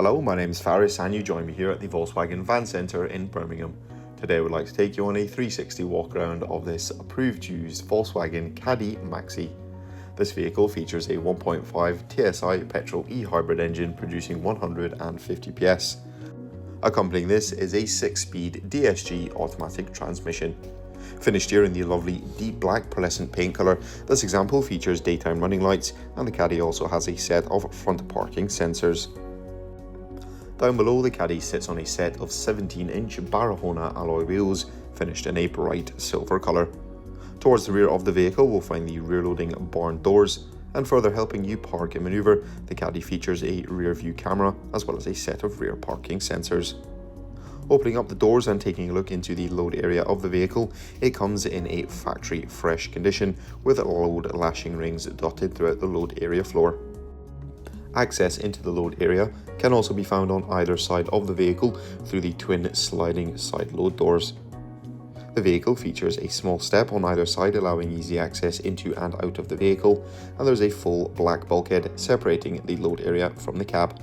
Hello, my name is Faris and you join me here at the Volkswagen Van Centre in Birmingham. Today I would like to take you on a 360 walk around of this approved used Volkswagen Caddy Maxi. This vehicle features a 1.5 TSI petrol eHybrid engine producing 150 PS. Accompanying this is a 6-speed DSG automatic transmission. Finished here in the lovely deep black pearlescent paint colour, this example features daytime running lights and the Caddy also has a set of front parking sensors. Down below, the Caddy sits on a set of 17-inch Barahona alloy wheels, finished in a bright silver colour. Towards the rear of the vehicle, we'll find the rear-loading barn doors, and further helping you park and manoeuvre, the Caddy features a rear-view camera as well as a set of rear parking sensors. Opening up the doors and taking a look into the load area of the vehicle, it comes in a factory fresh condition with load lashing rings dotted throughout the load area floor. Access into the load area can also be found on either side of the vehicle through the twin sliding side load doors. The vehicle features a small step on either side allowing easy access into and out of the vehicle, and there's a full black bulkhead separating the load area from the cab.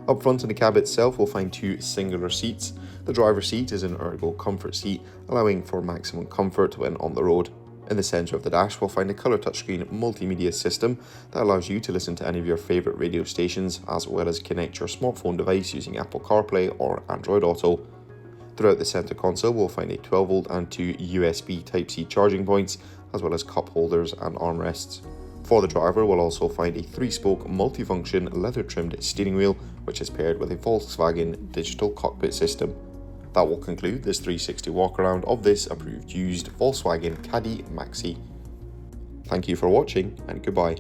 Up front in the cab itself we'll find two singular seats. The driver's seat is an ergo comfort seat, allowing for maximum comfort when on the road. In the centre of the dash we'll find a colour touchscreen multimedia system that allows you to listen to any of your favourite radio stations as well as connect your smartphone device using Apple CarPlay or Android Auto. Throughout the centre console we'll find a 12V and two USB Type-C charging points as well as cup holders and armrests. For the driver we'll also find a 3-spoke multifunction leather trimmed steering wheel which is paired with a Volkswagen digital cockpit system. That will conclude this 360 walk around of this approved used Volkswagen Caddy Maxi. Thank you for watching and goodbye.